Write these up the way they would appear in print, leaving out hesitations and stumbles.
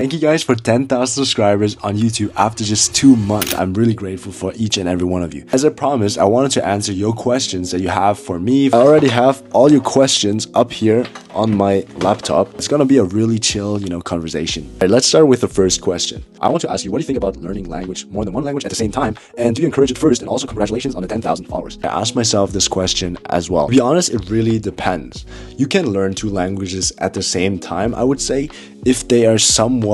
Thank you guys for 10,000 subscribers on YouTube after just 2 months. I'm really grateful for each and every one of you. As I promised, I wanted to answer your questions that you have for me. I already have all your questions up here on my laptop. It's gonna be a really chill, conversation. All right, let's start with the first question. I want to ask you, what do you think about learning more than one language at the same time? And do you encourage it first? And also congratulations on the 10,000 followers. I asked myself this question as well. To be honest, it really depends. You can learn 2 languages at the same time, I would say, if they are somewhat,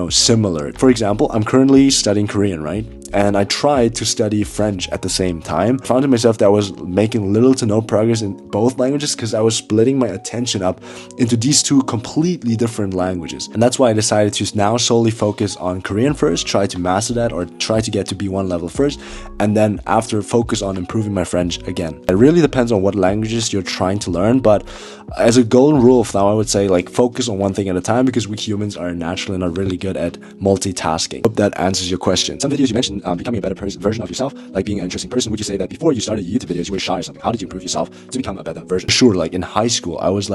similar. For example, I'm currently studying Korean, right? And I tried to study French at the same time. I found to myself that I was making little to no progress in both languages because I was splitting my attention up into these 2 completely different languages. And that's why I decided to now solely focus on Korean first, try to master that or try to get to B1 level first, and then after focus on improving my French again. It really depends on what languages you're trying to learn, but as a golden rule of thumb, I would say focus on one thing at a time because we humans are naturally not really good at multitasking. Hope that answers your question. Some videos you mentioned becoming a better version of yourself, like being an interesting person. Would you say that before you started YouTube videos, you were shy or something? How did you improve yourself to become a better version? Sure, in high school, I was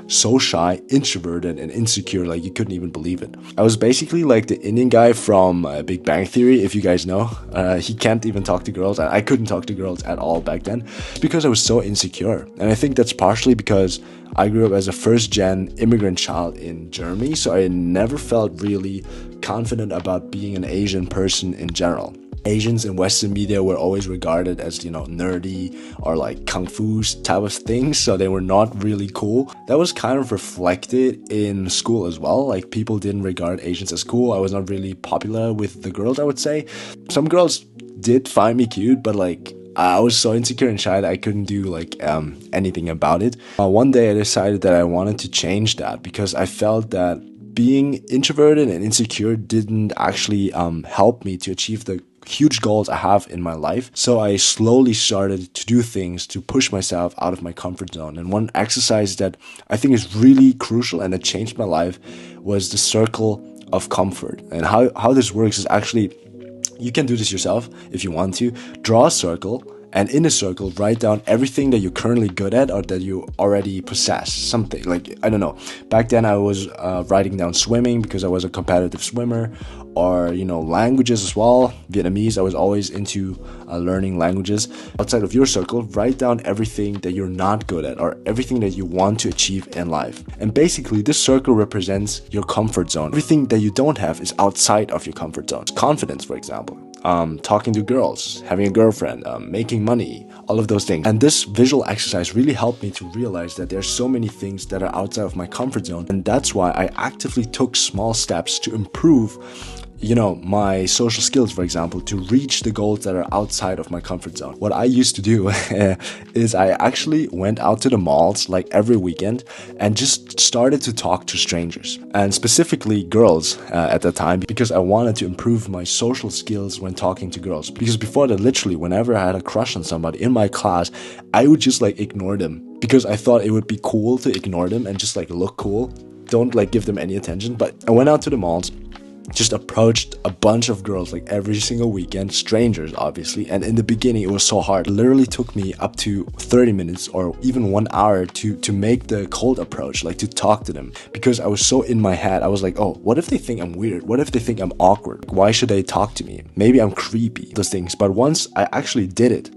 so shy, introverted, and insecure, you couldn't even believe it. I was basically the Indian guy from Big Bang Theory, if you guys know. He can't even talk to girls, and I couldn't talk to girls at all back then because I was so insecure. And I think that's partially because I grew up as a first-gen immigrant child in Germany, so I never felt really confident about being an Asian person in general. Asians in Western media were always regarded as, nerdy or kung fu type of things, so they were not really cool. That was kind of reflected in school as well. People didn't regard Asians as cool. I was not really popular with the girls, I would say. Some girls did find me cute, but I was so insecure and shy that I couldn't do anything about it. One day I decided that I wanted to change that because I felt that being introverted and insecure didn't actually help me to achieve the huge goals I have in my life. So I slowly started to do things to push myself out of my comfort zone. And one exercise that I think is really crucial and that changed my life was the circle of comfort. And how this works is actually, you can do this yourself if you want to. Draw a circle, and in a circle, write down everything that you're currently good at or that you already possess. Something I don't know. Back then I was writing down swimming because I was a competitive swimmer, or languages as well. Vietnamese, I was always into learning languages. Outside of your circle, write down everything that you're not good at or everything that you want to achieve in life. And basically this circle represents your comfort zone. Everything that you don't have is outside of your comfort zone. Confidence, for example. Talking to girls, having a girlfriend, making money, all of those things. And this visual exercise really helped me to realize that there's so many things that are outside of my comfort zone. And that's why I actively took small steps to improve my social skills, for example, to reach the goals that are outside of my comfort zone. What I used to do is I actually went out to the malls every weekend and just started to talk to strangers, and specifically girls at the time, because I wanted to improve my social skills when talking to girls. Because before that, literally, whenever I had a crush on somebody in my class, I would just ignore them because I thought it would be cool to ignore them and just look cool. Don't give them any attention. But I went out to the malls, just approached a bunch of girls every single weekend, strangers obviously, and in the beginning it was so hard. It literally took me up to 30 minutes or even 1 hour to make the cold approach, to talk to them, because I was so in my head. I was oh, what if they think I'm weird? What if they think I'm awkward? Why should they talk to me? Maybe I'm creepy, those things. But once I actually did it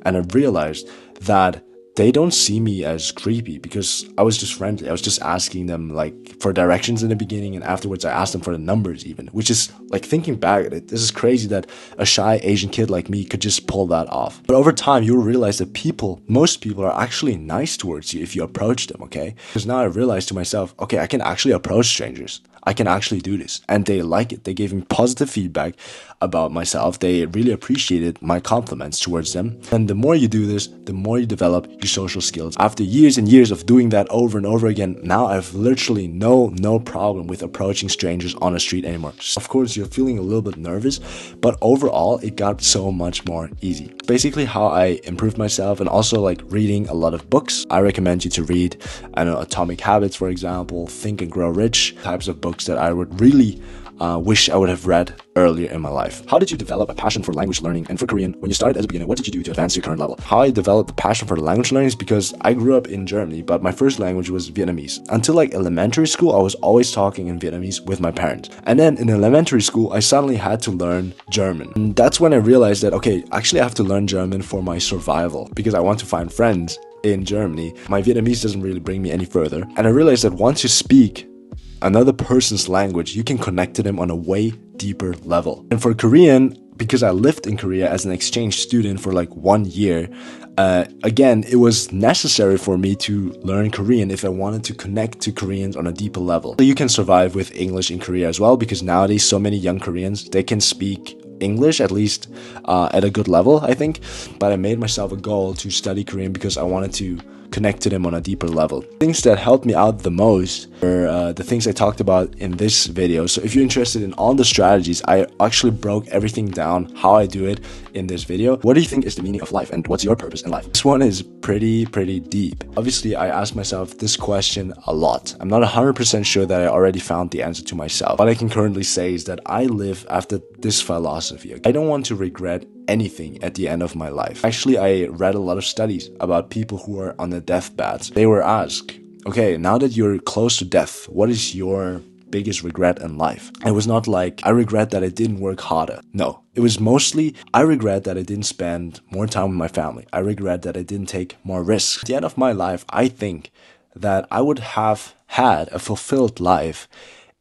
and I realized that they don't see me as creepy because I was just friendly. I was just asking them for directions in the beginning, and afterwards I asked them for the numbers even, which is thinking back at it, this is crazy that a shy Asian kid like me could just pull that off. But over time you'll realize that most people are actually nice towards you if you approach them, okay? Because now I realized to myself, okay, I can actually approach strangers. I can actually do this. And they like it. They gave me positive feedback about myself. They really appreciated my compliments towards them. And the more you do this, the more you develop your social skills. After years and years of doing that over and over again, now I've literally no problem with approaching strangers on the street anymore. Of course, you're feeling a little bit nervous, but overall, it got so much more easy. Basically how I improved myself, and also reading a lot of books. I recommend you to read, Atomic Habits, for example, Think and Grow Rich, types of books that I would really wish I would have read earlier in my life. How did you develop a passion for language learning and for Korean when you started as a beginner? What did you do to advance to your current level? How I developed a passion for language learning is because I grew up in Germany, but my first language was Vietnamese. Until like elementary school, I was always talking in Vietnamese with my parents. And then in elementary school, I suddenly had to learn German. And that's when I realized that, okay, actually I have to learn German for my survival because I want to find friends in Germany. My Vietnamese doesn't really bring me any further. And I realized that once you speak another person's language, you can connect to them on a way deeper level. And for Korean, because I lived in Korea as an exchange student for like 1 year, again, it was necessary for me to learn Korean if I wanted to connect to Koreans on a deeper level. So you can survive with English in Korea as well, because nowadays so many young Koreans, they can speak English at least at a good level, I think. But I made myself a goal to study Korean because I wanted to connect to them on a deeper level. Things that helped me out the most were the things I talked about in this video. So if you're interested in all the strategies, I actually broke everything down, how I do it in this video. What do you think is the meaning of life and what's your purpose in life? This one is pretty deep. Obviously, I asked myself this question a lot. I'm not 100% sure that I already found the answer to myself. What I can currently say is that I live after this philosophy. I don't want to regret anything at the end of my life. Actually, I read a lot of studies about people who are on their deathbeds. They were asked, okay, now that you're close to death, what is your biggest regret in life? It was not like, I regret that I didn't work harder. No, it was mostly, I regret that I didn't spend more time with my family. I regret that I didn't take more risks. At the end of my life, I think that I would have had a fulfilled life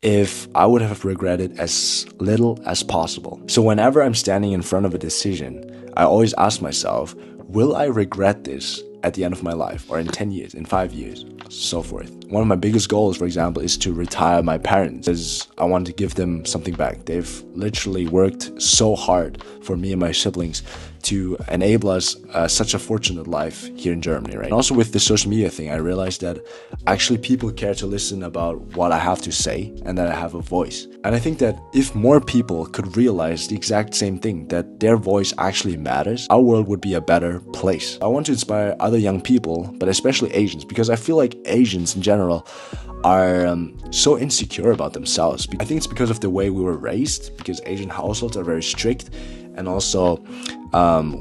if I would have regretted as little as possible. So whenever I'm standing in front of a decision, I always ask myself, will I regret this at the end of my life, or in 10 years, in 5 years, so forth. One of my biggest goals, for example, is to retire my parents, because I want to give them something back. They've literally worked so hard for me and my siblings to enable us such a fortunate life here in Germany, right? And also with the social media thing, I realized that actually people care to listen about what I have to say and that I have a voice. And I think that if more people could realize the exact same thing, that their voice actually matters, our world would be a better place. I want to inspire other young people, but especially Asians, because I feel like Asians in general are so insecure about themselves. I think it's because of the way we were raised, because Asian households are very strict, and also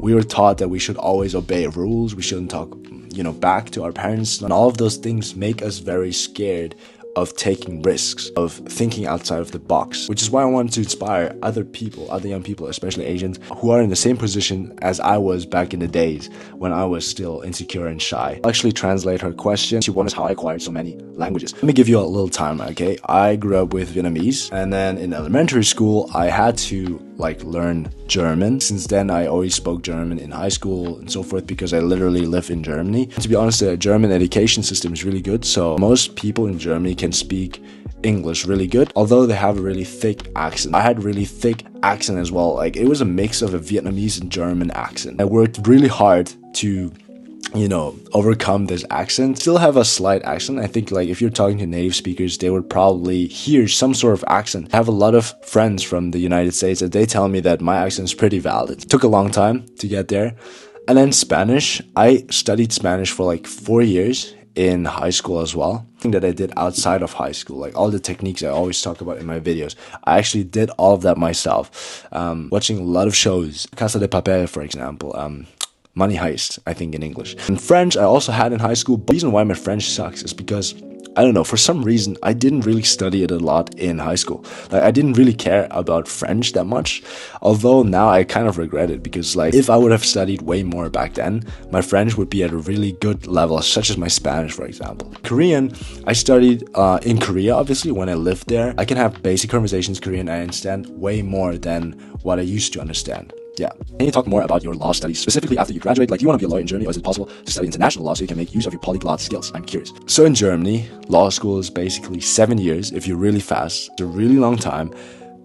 we were taught that we should always obey rules, we shouldn't talk, back to our parents, and all of those things make us very scared of taking risks, of thinking outside of the box, which is why I want to inspire other people, other young people, especially Asians, who are in the same position as I was back in the days when I was still insecure and shy. I'll actually translate her question. She wonders how I acquired so many languages. Let me give you a little time, okay? I grew up with Vietnamese, and then in elementary school, I had to learn German. Since then, I always spoke German in high school and so forth because I literally live in Germany. And to be honest, the German education system is really good, so most people in Germany can speak English really good, although they have a really thick accent. I had really thick accent as well. It was a mix of a Vietnamese and German accent. I worked really hard to overcome this accent. Still have a slight accent. I think if you're talking to native speakers, they would probably hear some sort of accent. I have a lot of friends from the United States and they tell me that my accent is pretty valid. It took a long time to get there. And then Spanish. I studied Spanish for 4 years in high school as well. Thing that I did outside of high school, all the techniques I always talk about in my videos, I actually did all of that myself. Watching a lot of shows, Casa de Papel, for example, Money Heist, I think in English. And French I also had in high school. But the reason why my French sucks is because, I don't know, for some reason, I didn't really study it a lot in high school. I didn't really care about French that much. Although now I kind of regret it because if I would have studied way more back then, my French would be at a really good level, such as my Spanish, for example. Korean, I studied in Korea, obviously, when I lived there. I can have basic conversations Korean. I understand way more than what I used to understand. Yeah. Can you talk more about your law studies, specifically after you graduate? Do you want to be a lawyer in Germany, or is it possible to study international law so you can make use of your polyglot skills? I'm curious. So in Germany, law school is basically 7 years if you're really fast. It's a really long time,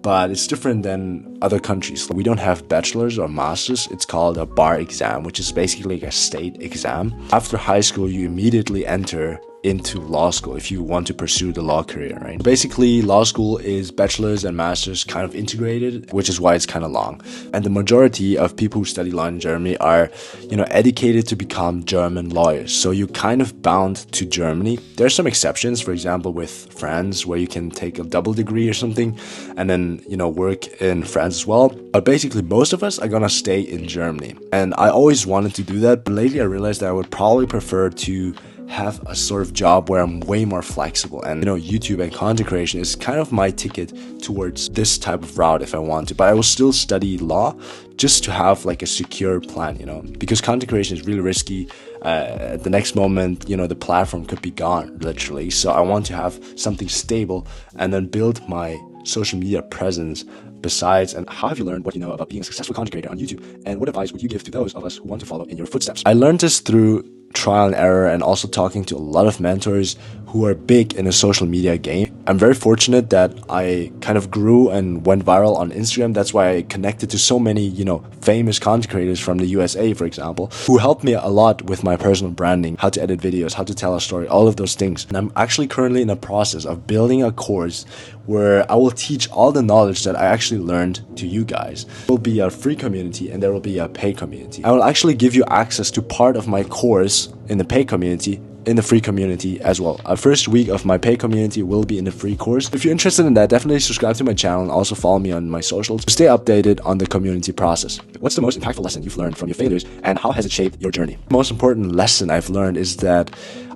but it's different than other countries. We don't have bachelor's or master's. It's called a bar exam, which is basically a state exam. After high school, you immediately enter into law school if you want to pursue the law career, right? Basically, law school is bachelor's and master's kind of integrated, which is why it's kind of long. And the majority of people who study law in Germany are, educated to become German lawyers. So you're kind of bound to Germany. There are some exceptions, for example, with France, where you can take a double degree or something and then, work in France as well. But basically, most of us are gonna stay in Germany. And I always wanted to do that, but lately I realized that I would probably prefer to have a sort of job where I'm way more flexible, and YouTube and content creation is kind of my ticket towards this type of route if I want to. But I will still study law just to have like a secure plan, because content creation is really risky. At the next moment, the platform could be gone literally. So I want to have something stable and then build my social media presence besides. And how have you learned what you know about being a successful content creator on YouTube, and what advice would you give to those of us who want to follow in your footsteps? I learned this through trial and error, and also talking to a lot of mentors who are big in the social media game. I'm very fortunate that I kind of grew and went viral on Instagram. That's why I connected to so many, famous content creators from the USA, for example, who helped me a lot with my personal branding, how to edit videos, how to tell a story, all of those things. And I'm actually currently in a process of building a course where I will teach all the knowledge that I actually learned to you guys. There will be a free community and there will be a paid community. I will actually give you access to part of my course in the paid community, in the free community as well. Our first week of my paid community will be in the free course. If you're interested in that, definitely subscribe to my channel and also follow me on my socials to stay updated on the community process. What's the most impactful lesson you've learned from your failures, and how has it shaped your journey? The most important lesson I've learned is that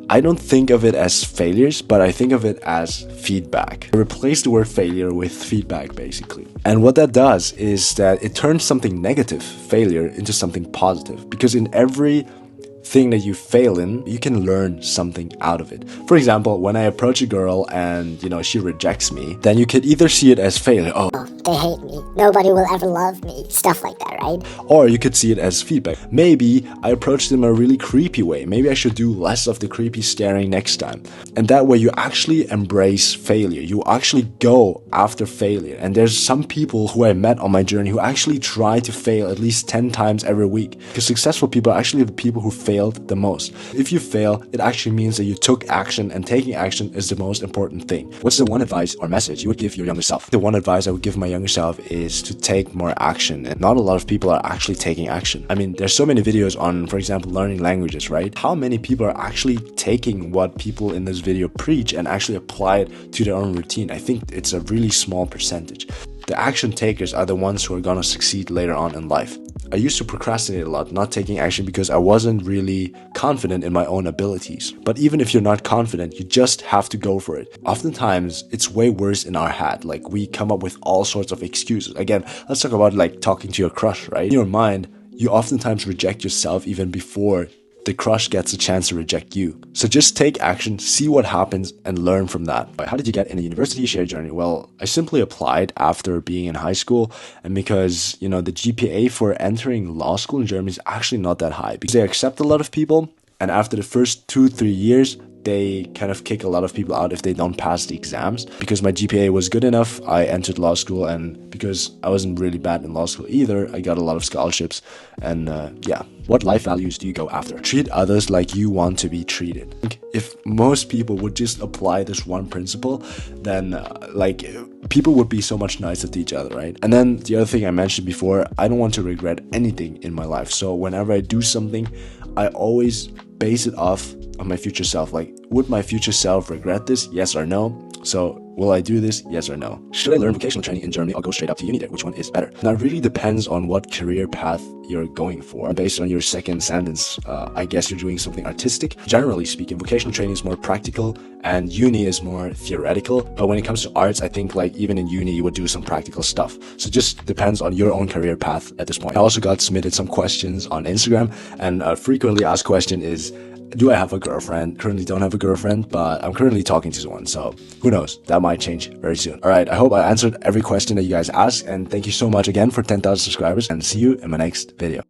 I don't think of it as failures, but I think of it as feedback. I replace the word failure with feedback, basically. And what that does is that it turns something negative, failure, into something positive. Because in every thing that you fail in, you can learn something out of it. For example, when I approach a girl and, she rejects me, then you could either see it as failure. Oh, they hate me. Nobody will ever love me. Stuff like that, right? Or you could see it as feedback. Maybe I approached them in a really creepy way. Maybe I should do less of the creepy staring next time. And that way you actually embrace failure. You actually go after failure. And there's some people who I met on my journey who actually try to fail at least 10 times every week. Because successful people are actually the people who failed the most. If you fail, it actually means that you took action, and taking action is the most important thing. What's the one advice or message you would give your younger self? The one advice I would give my younger self is to take more action, and not a lot of people are actually taking action. I mean, there's so many videos on, for example, learning languages, right? How many people are actually taking what people in this video preach and actually apply it to their own routine? I think it's a really small percentage. The action takers are the ones who are gonna succeed later on in life. I used to procrastinate a lot, not taking action because I wasn't really confident in my own abilities. But even if you're not confident, you just have to go for it. Oftentimes, it's way worse in our head. Like, we come up with all sorts of excuses. Again, let's talk about like talking to your crush, right? In your mind, you oftentimes reject yourself even before the crush gets a chance to reject you. So just take action, see what happens, and learn from that. How did you get in a university share journey? Well, I simply applied after being in high school, and because, the GPA for entering law school in Germany is actually not that high, because they accept a lot of people, and after the first 2-3 years, they kind of kick a lot of people out if they don't pass the exams. Because my GPA was good enough, I entered law school, and because I wasn't really bad in law school either, I got a lot of scholarships. And yeah. What life values do you go after? Treat others like you want to be treated. If most people would just apply this one principle, then people would be so much nicer to each other, right? And then the other thing I mentioned before, I don't want to regret anything in my life. So whenever I do something, I always base it off of my future self. Like, would my future self regret this? Yes or no? So will I do this? Yes or no? Should I learn vocational training in Germany or go straight up to uni there? Which one is better? Now, it really depends on what career path you're going for. Based on your second sentence, I guess you're doing something artistic. Generally speaking, vocational training is more practical and uni is more theoretical. But when it comes to arts, I think like even in uni, you would do some practical stuff. So it just depends on your own career path at this point. I also got submitted some questions on Instagram, and a frequently asked question is, do I have a girlfriend? Currently don't have a girlfriend, but I'm currently talking to someone, so who knows? That might change very soon. Alright, I hope I answered every question that you guys asked, and thank you so much again for 10,000 subscribers, and see you in my next video.